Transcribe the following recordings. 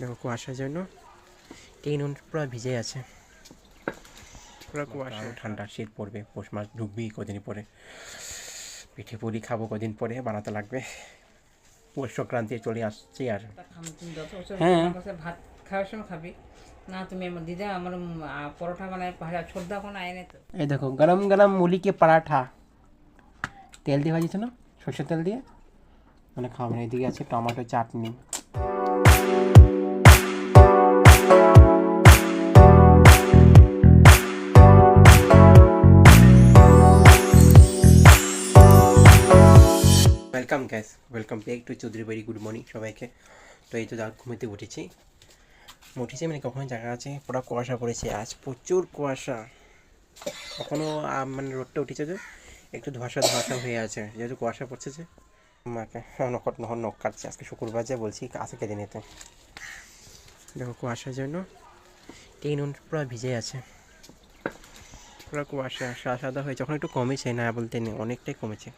দেখো কুয়াশার জন্য টিন পুরো ভিজে আছে, পুরো কুয়াশা। ঠান্ডা শীত পড়বে, পৌষ মাস ঢুকবি কদিন পরে, পিঠে পুলি খাবো কদিন পরে, বানাতে লাগবে। পৌষ সংক্রান্তি চলে আসছে। আর হ্যাঁ, ভাত খাওয়ার সময় খাবি না তুমি? আমার দিদা আমার পরোটা বানায় ভাজা ছোটদা কোনো আয় তো। এই দেখো গরম গরম মুলি কে পরাঠা, তেল দিয়ে ভাজিছে না, সর্ষের তেল দিয়ে, মানে খাবেন। এদিকে আছে tomato chutney. Welcome guys, welcome back to Chowdhury বাড়ি। গুড মর্নিং সবাইকে। তো এই তো ঘুমিতে উঠেছি মানে কখন জায়গা আছে, পুরো কুয়াশা পড়েছে আজ, প্রচুর কুয়াশা। এখনও মানে রোদটা উঠেছে যে একটু ধোঁয়াশা ধোঁয়াশা হয়ে আছে, যেহেতু কুয়াশা পড়ছে যে। মাকে নখ কাটছে, আজকে শুক্রবার যে বলছি আসে কেটে নিতে। দেখো কুয়াশার জন্য টিন পুরো ভিজে আছে, পুরো কুয়াশা সাদা সাদা হয়েছে। যখন একটু কমেছে, না বলতে নেই, অনেকটাই কমেছে।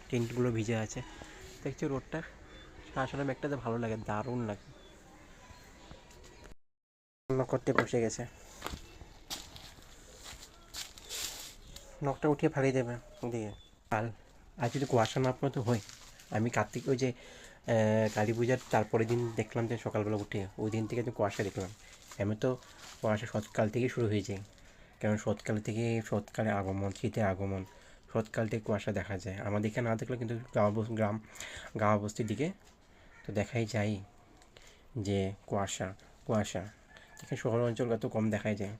টিনগুলো ভিজে আছে, দেখছি রোডটা সাদা সাদা মেঘটাতে ভালো লাগে, দারুণ লাগে। রান্না করতে বসে গেছে, নখটা উঠিয়ে ফালিয়ে দেবে দিয়ে। আর যদি কুয়াশা না পড়ে তো হয়, আমি কার্তিক ওই যে কালী পূজার তারপরের দিন দেখলাম যে সকালবেলা উঠে, ওই দিন থেকে তো কুয়াশা দেখলাম। এমনি তো কুয়াশা শরৎকাল থেকেই শুরু হয়ে যায়, কারণ শরৎকালে আগমন, শীতের আগমন, শরৎকাল থেকে কুয়াশা দেখা যায়। আমাদের এখানে না দেখলে কিন্তু গাঁও বস্তির দিকে তো দেখাই যায় যে কুয়াশা কুয়াশা। এখানে শহর অঞ্চল এত কম দেখাই যায়।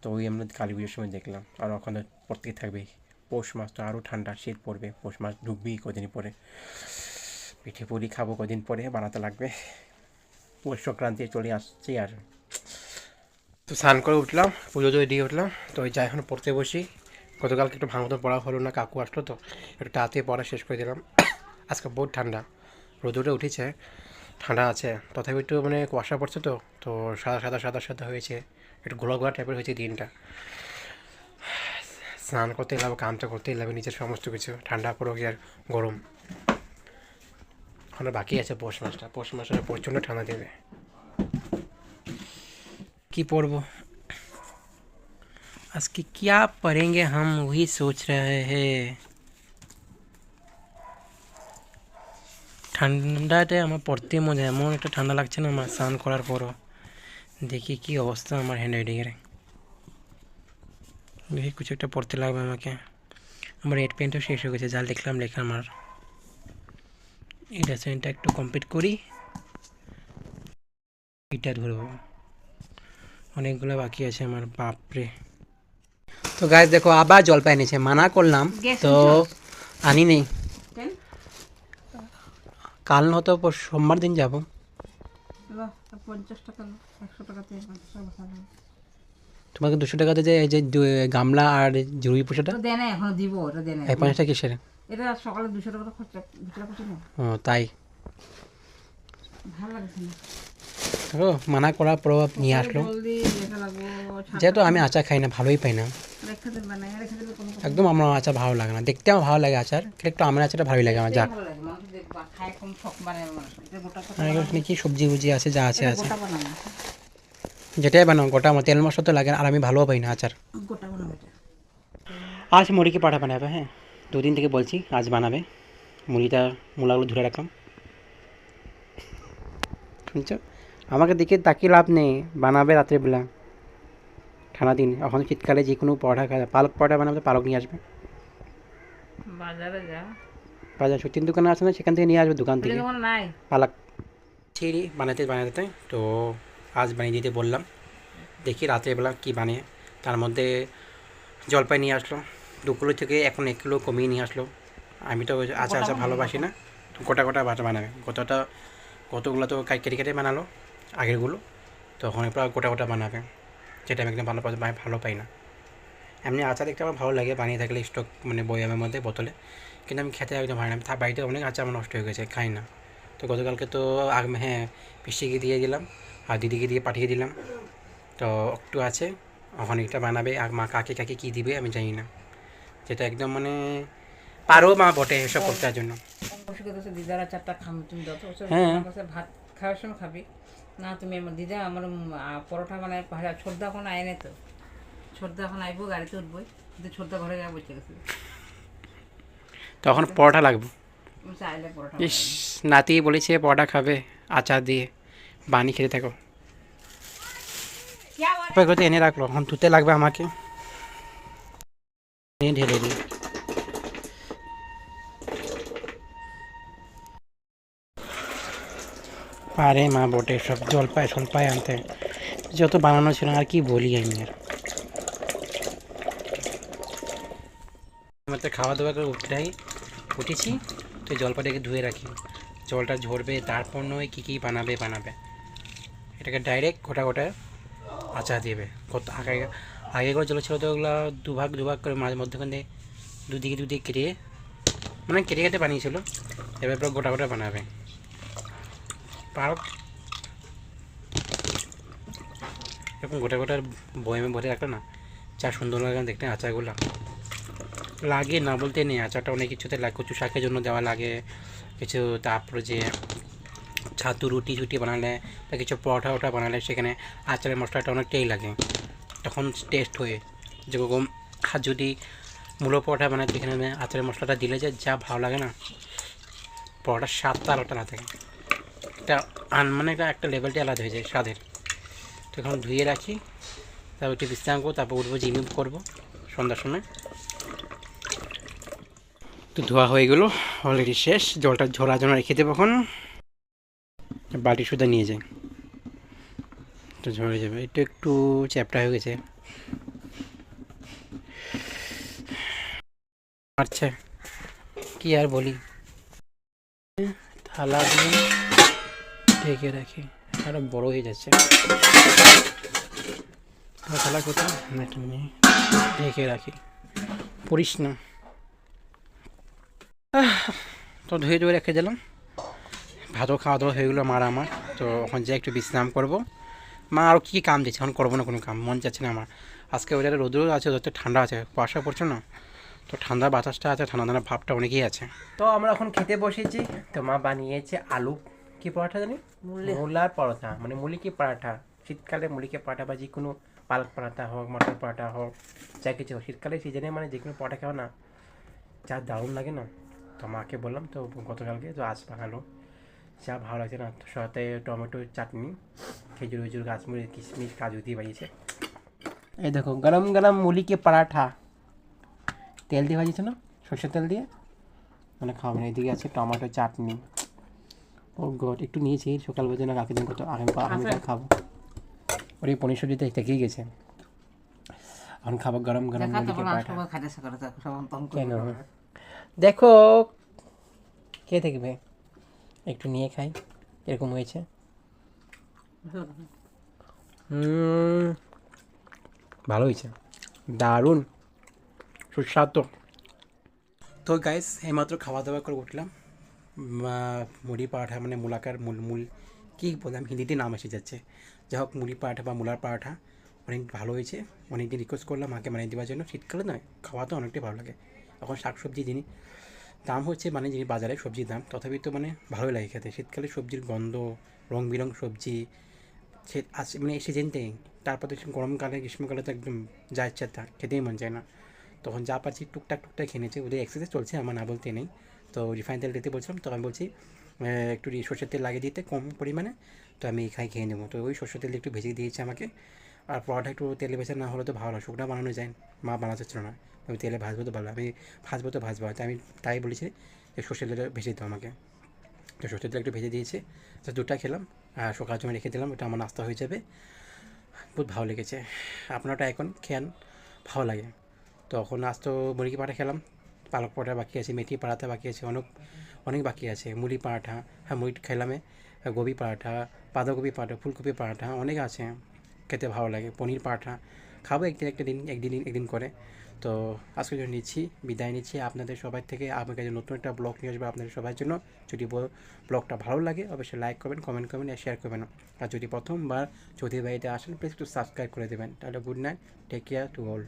তো ওই আমরা কালী পুজোর সময় দেখলাম, আর ওখানে পড়তেই থাকবে। পৌষ মাস তো আরও ঠান্ডা শীত পড়বে, পৌষ মাস ঢুকবি কদিন পরে, পিঠে পুলি খাবো কদিন পরে, বানাতে লাগবে। পৌষ সংক্রান্তি চলে আসছে। আর তো স্নান করে উঠলাম, পুজো দিয়ে উঠলাম, তো ওই যা এখন পড়তে বসি। গতকালকে একটু ভাঙতো পড়া হলো না, কাকু আসলো তো একটু তাড়াতাড়ি পড়া শেষ করে দিলাম। আজকে বহুত ঠান্ডা, রোদটা উঠেছে, ঠান্ডা আছে, তথাপি একটু মানে কুয়াশা পড়ছে তো, তো সাদা সাদা সাদা সাদা হয়েছে, একটু ঘোলা ঘোলা টাইপের হয়েছে দিনটা। স্নান করতে লাগবে, কামটা করতেই লাগবে, নিচের সমস্ত কিছু ঠান্ডা পড়ো কি আর গরম। এখন বাকি আছে পৌষ মাসটা, পৌষ মাসে প্রচণ্ড ঠান্ডা দেবে। কি পড়বো আজকে, क्या पढ़ेंगे हम वही सोच रहे हैं। ঠান্ডাতে আমার পড়তে মজা, এমন একটা ঠান্ডা লাগছে না আমার স্নান করার পরও। দেখি কি অবস্থা আমার হ্যান্ড রাইটিংয়ের, দেখি কিছু একটা পড়তে লাগবে আমাকে। আমার রেড পেনটাও শেষ হয়ে গেছে, যা লিখলাম লেখা আমার। এই অ্যাসাইনমেন্টটা একটু কমপ্লিট করি, এটা ধরবো, অনেকগুলো বাকি আছে আমার, বাপরে। তো গাছ দেখো আবার জলপাই এনেছে, মানা করলাম তো আনি নেই। কাল নয়তো সোমবার দিন যাব। 50 টাকা 100 টাকাতে 50 টাকা ভালো। তোমাকে 200 টাকাতে যে এই যে গামলা আর জরুরি পোশাকটা দেয় না, এখন দিব, ওটা দেয় না। এই 50টা কিসের? এটা সকালে 200 টাকা খরচা, 200 টাকা খরচা না। ও তাই, ভালো লাগছে না। দেখো মানা করার পর নিয়ে আসলো। জলদি যেটা লাগবো, যেহেতু আমি আচার খাই না, ভালোই পাই না রেখে দেন, বানায় রেখে দেবে কোনো কথা। একদম। আমার আচার ভালো লাগে না, দেখতে আমার ভালো লাগে আচার, কিন্তু একটু আমের আচারটা ভালোই লাগে আমার। যাক, ভালো লাগে, মানুষ দেখবা খায়, কম শখ বানায় মানুষ। এটা গোটা কথা আর এখানে কি সবজি উবজি আছে, যা আছে আছে, গোটা বানানো, যেটাই বানাও গোটা। আমার তেল মশলা তো লাগে, আর আমি ভালোও পাই না আচার। গোটা বানাবো এটা। আজ মুড়িকে পাঠা বানাবে, হ্যাঁ 2 দিন থেকে বলছি আজ বানাবে। মূলাগুলো ধরে রাখলাম, শুনছো? আমাকে দেখে তাকিয়ে লাভ নেই, বানাবে রাত্রেবেলা, ঠান্ডা দিন। এখন শীতকালে যে কোনো পরোটা খায়, পালক পরোটা বানাবে, পালক নিয়ে আসবে বাজারে যা, বাজার সত্যিন দোকানে আছে না, সেখান থেকে নিয়ে আসবে, দোকান থেকে নাই পালক ছিঁড়ি বানাতে। তো আজ বানিয়ে দিতে বললাম, দেখি রাত্রেবেলা কী বানিয়ে। তার মধ্যে জলপাই নিয়ে আসলো 2 কিলো থেকে, এখন 1 কিলো কমিয়ে নিয়ে আসলো। আমি তো আচার ভালোবাসি না, তো গোটা গোটা বানাবে। কতগুলো তো কেটে বানালো আগেরগুলো, তো এখন পুরো গোটা গোটা বানাবে, যেটা আমি একদম ভালো পাই না। এমনি আচার দেখতে আমার ভালো লাগে, বানিয়ে থাকলে স্টক মানে বয়ামের মধ্যে বোতলে, কিন্তু আমি খেতে একদম ভালো না। আমি বাড়িতে অনেক আচার আমার নষ্ট হয়ে গেছে, খাই না। তো গতকালকে তো হ্যাঁ পিসিকে দিয়ে দিলাম আর দিদিকে দিয়ে পাঠিয়ে দিলাম, তো একটু আছে, অনেকটা বানাবে। আর মা কাকে কী দিবে আমি জানি না, যেটা একদম মানে পারো মা বটে এসব করতে জন্য। দিদারা চারটা খাম তুমি যত হ্যাঁ ভাত খাওয়ার সময় খাবি না তুমি আমার দিদা আমার পরোটা বানায় ভাজা ছোটদা এখন আয়নে তো ছোটদা এখন আইবো গাড়িতে উঠবই কিন্তু ছোটদা ঘরে যা বসে গেছে তখন পরোটা লাগবে। চাইলে পরোটা ইস, নাতি বলেছে পরোটা খাবে আচার দিয়ে, বানি খেতে থাকো। করতে এনে রাখলো, এখন ধুতে লাগবে আমাকে, নিয়ে ঢেলে দিই। পারে মা বটে সব জলপাই আনতে, যত বানানো ছিল আর কি বলি আমি আর। আমার তো খাওয়া দাওয়া করে উঠেছি তো জলপাইটাকে ধুয়ে রাখি, জলটা ঝরবে তারপর নয় কী বানাবে এটাকে ডাইরেক্ট গোটা আচার দেবে। কত আগে করে জল ছিল তো ওগুলো দুভাগ করে মাঝে মধ্যখানে দুদিকে কেটে মানে কেটে বানিয়েছিল, এবার পুরো গোটা বানাবে। পারো এরকম গোটা বয়মে ভরে রাখলে না চা সুন্দর লাগে দেখতে। আচারগুলো লাগে না বলতে নেই, আচারটা অনেক কিছুতে লাগে, কচু শাকের জন্য দেওয়া লাগে কিছু, তারপরে যে ছাতু রুটি বানালে বা কিছু পরোটা বানালে সেখানে আচারের মশলাটা অনেকটাই লাগে, তখন টেস্ট হয়ে যেরকম। আর যদি মূলো পরোটা বানায় সেখানে আচারের মশলাটা দিলে যে যা ভালো লাগে না, পরোটার স্বাদটা আলাদা না থাকে, একটা মানে একটা লেভেলটি আলাদা হয়ে যায় স্বাদের। তো এখন ধুয়ে রাখি, তারপর একটু বিশ্রাম করবো, তারপর উঠবো জিম করবো সন্ধ্যার সময়। তো ধোয়া হয়ে গেলো অলরেডি শেষ, জলটা ঝরার জন্য রেখে দেবো। এখন বাটি সুদ্ধা নিয়ে যাই, তো ঝরে যাবে। এটা একটু চ্যাপটা হয়ে গেছে, আচ্ছা কি আর বলি। থালা দিয়ে ঢেকে রাখি, আরো বড় হয়ে যাচ্ছে থালা, কোথাও ঢেকে রাখি, পড়িস না। তো ধুয়ে রেখে দিলাম, ভাতও খাওয়া দাওয়া হয়ে গেলো আমার। তো এখন যাই একটু বিশ্রাম করবো। মা আরও কী কাম দিচ্ছে, এখন করবো না কোনো কাম, মন যাচ্ছে না আমার। আজকে ওইটা রোদ্র আছে, যত ঠান্ডা আছে, কুয়াশা পড়ছে না, তো ঠান্ডা বাতাসটা আছে, ঠান্ডা ভাবটা অনেকই আছে। তো আমরা এখন খেতে বসেছি, তো মা বানিয়েছে আলু কি পরোটা জানি, মূলার পরোটা, মানে মুলি কি পরাঠা। শীতকালে মুলিকে পরোটা বা যে কোনো পালক পরোটা হোক, মটর পরোটা হোক, যা কিছু হোক, শীতকালে সিজনে মানে যে কোনো পরোটা খাও না যা দারুণ লাগে না। তো মাকে বললাম, তো গতকালকে তো আজ পাকালো, যা ভালো লাগছে না। সাথে টমেটো চাটনি, খেজুর গাছমুড়ি কিশমিশ কাজু দিয়ে বানিয়েছে। এই দেখো গরম মুলি কে পরাঠা, তেল দিয়ে বানিয়েছে না, সর্ষের তেল দিয়ে, মানে খাবেন। এদিকে আছে টমেটো চাটনি। ও গড, একটু নিয়েছি সকাল বেজে না, কালকে দিন কত আমি খাবো। ওর এই পনির সবজিতে থেকেই গেছে, এখন খাবো গরম মুলি কে পরাঠা। কেন দেখো কে দেখবে, একটু নিয়ে খাই এরকম হয়েছে। ভালো হয়েছে, দারুণ সুস্বাদু। তো গাইস এইমাত্র খাওয়া দাওয়া করে উঠলাম, মুড়ি পরাঠা মানে মূলাকার মূল কী বললাম, হিন্দিতে নাম এসে যাচ্ছে। যাই হোক মুড়ি পরাঠা বা মূলার পরাঠা অনেক ভালো হয়েছে। অনেকদিন রিকোয়েস্ট করলাম মাকে বানিয়ে দেওয়ার জন্য। শীতকালে নয় খাওয়া তো অনেকটাই ভালো লাগে, এখন শাকসবজি জিনিস দাম হচ্ছে মানে যিনি বাজারে সবজির দাম, তথাপি তো মানে ভালোই লাগে খেতে। শীতকালে সবজির গন্ধ, রং বিরং সবজি সে আসে মানে এই সিজনটাই। তারপর তো গরমকালে গ্রীষ্মকালে তো একদম যা ইচ্ছা তা খেতেই মন যায় না। তখন যা পাচ্ছি টুকটাক খেয়ে নিয়েছি, ওদের এক্সারসাইজ চলছে, আমার না বলতে নেই। তো রিফাইন তেল দিতে বলছিলাম, তো আমি বলছি একটু সর্ষের তেল লাগিয়ে দিতে কম পরিমাণে, তো আমি খেয়ে নেবো। তো ওই সর্ষের তেল একটু ভেজে দিয়েছে আমাকে। আর পরোটা একটু তেলে ভেজে না হলে তো ভালো না, শুকনো বানানো যায়, মা বানাতে ছিল না। আমি তেলে ভাজবো তো ভালো, আমি ভাজবো তাই আমি বলেছি যে সর্ষের তেলে ভেজে দিত আমাকে। তো সর্ষের তেল একটু ভেজে দিয়েছে, তো দুটা খেলাম আর সকাল সময় রেখে দিলাম, ওটা আমার নাস্তা হয়ে যাবে। বহুত ভালো লেগেছে, আপনারটা এখন খেয়ান ভালো লাগে। তো এখন আজ তো মুরগি পরাঠা খেলাম, পালক পরোটা বাকি আছে, মেথি পরাঠা বাকি আছে, অনেক বাকি আছে। মুড়ি পরাঠা, হ্যাঁ মুড়ি খেলামে, গোবি পরাঠা, বাঁধাকপি পরাঠা, ফুলকপি পরাঠা অনেক আছে, খেতে ভালো লাগে। পনির পরাঠা খাবো একদিন করে। তো আজকের জন্য বিদায় নিচ্ছি আপনাদের সবাই থেকে। আমার কাছে নতুন একটা ব্লগ নিয়ে আসবে আপনাদের সবার জন্য। যদি ব্লগটা ভালো লাগে অবশ্যই লাইক করবেন, কমেন্ট করবেন আর শেয়ার করবেন। আর যদি প্রথমবার চৌধুরী বাড়িতে আসেন প্লিজ একটু সাবস্ক্রাইব করে দেবেন। তাহলে good night, take care to all.